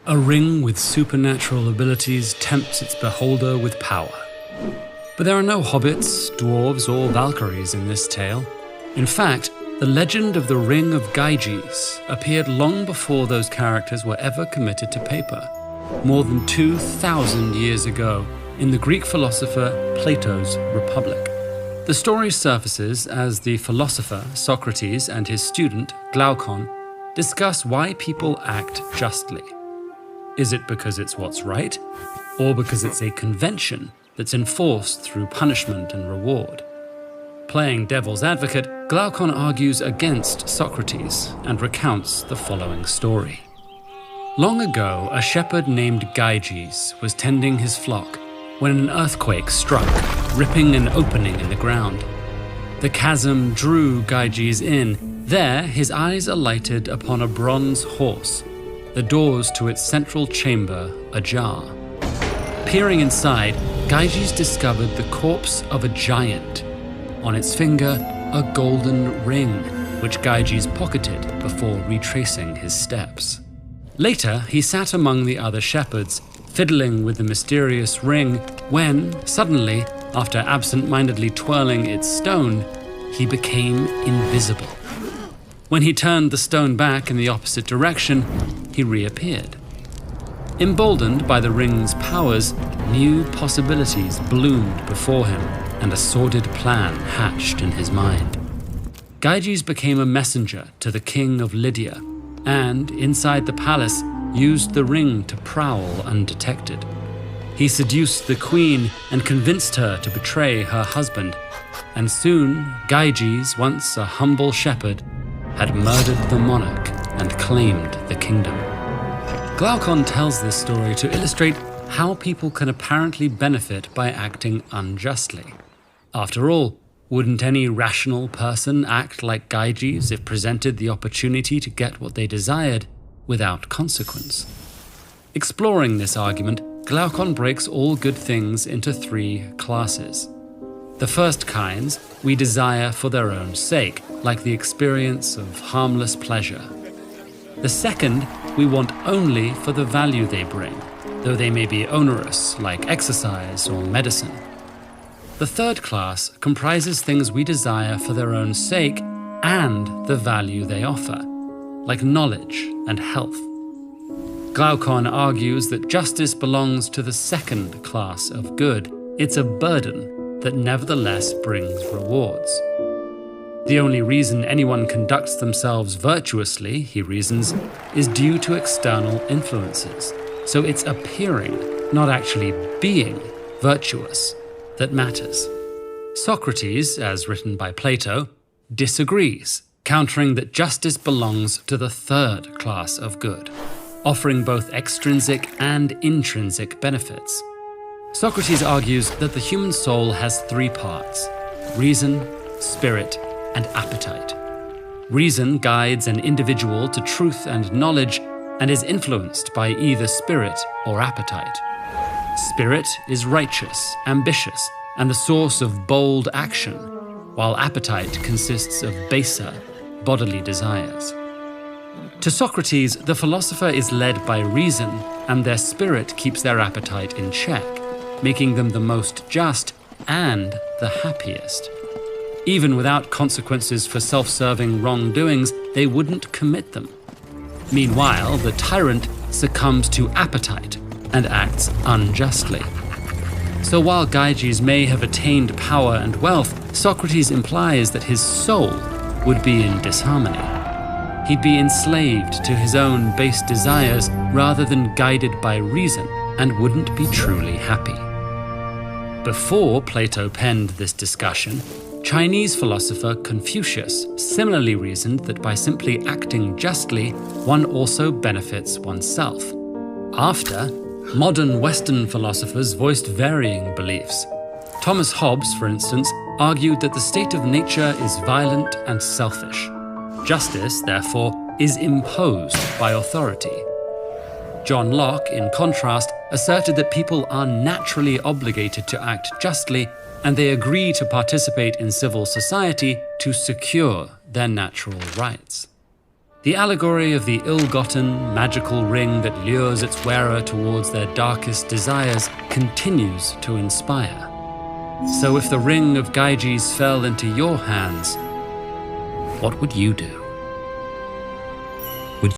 A ring with supernatural abilities tempts its beholder with power. But there are no hobbits, dwarves, or Valkyries in this tale. In fact, the legend of the Ring of Gyges appeared long before those characters were ever committed to paper, more than 2,000 years ago, in the Greek philosopher Plato's Republic. The story surfaces as the philosopher Socrates and his student Glaucon discuss why people act justly. Is it because it's what's right, or because it's a convention that's enforced through punishment and reward? Playing devil's advocate, Glaucon argues against Socrates and recounts the following story. Long ago, a shepherd named Gyges was tending his flock when an earthquake struck, ripping an opening in the ground. The chasm drew Gyges in. There, his eyes alighted upon a bronze horse, the doors to its central chamber ajar. Peering inside, Gyges discovered the corpse of a giant. On its finger, a golden ring, which Gyges pocketed before retracing his steps. Later, he sat among the other shepherds, fiddling with the mysterious ring, when, suddenly, after absent-mindedly twirling its stone, he became invisible. When he turned the stone back in the opposite direction, he reappeared. Emboldened by the ring's powers, new possibilities bloomed before him, and a sordid plan hatched in his mind. Gyges became a messenger to the king of Lydia, and, inside the palace, used the ring to prowl undetected. He seduced the queen and convinced her to betray her husband, and soon Gyges, once a humble shepherd, had murdered the monarch and claimed the kingdom. Glaucon tells this story to illustrate how people can apparently benefit by acting unjustly. After all, wouldn't any rational person act like Gyges if presented the opportunity to get what they desired without consequence? Exploring this argument, Glaucon breaks all good things into 3 classes. The first kinds we desire for their own sake, like the experience of harmless pleasure. The second we want only for the value they bring, though they may be onerous, like exercise or medicine. The third class comprises things we desire for their own sake and the value they offer, like knowledge and health. Glaucon argues that justice belongs to the second class of good. It's a burden that nevertheless brings rewards. The only reason anyone conducts themselves virtuously, he reasons, is due to external influences. So it's appearing, not actually being, virtuous that matters. Socrates, as written by Plato, disagrees, countering that justice belongs to the third class of good, offering both extrinsic and intrinsic benefits. Socrates argues that the human soul has 3 parts: reason, spirit, and appetite. Reason guides an individual to truth and knowledge and is influenced by either spirit or appetite. Spirit is righteous, ambitious, and the source of bold action, while appetite consists of baser, bodily desires. To Socrates, the philosopher is led by reason, and their spirit keeps their appetite in check, making them the most just and the happiest. Even without consequences for self-serving wrongdoings, they wouldn't commit them. Meanwhile, the tyrant succumbs to appetite and acts unjustly. So while Gyges may have attained power and wealth, Socrates implies that his soul would be in disharmony. He'd be enslaved to his own base desires rather than guided by reason, and wouldn't be truly happy. Before Plato penned this discussion, Chinese philosopher Confucius similarly reasoned that by simply acting justly, one also benefits oneself. After, modern Western philosophers voiced varying beliefs. Thomas Hobbes, for instance, argued that the state of nature is violent and selfish. Justice, therefore, is imposed by authority. John Locke, in contrast, asserted that people are naturally obligated to act justly, and they agree to participate in civil society to secure their natural rights. The allegory of the ill-gotten, magical ring that lures its wearer towards their darkest desires continues to inspire. So if the ring of Gyges fell into your hands, what would you do?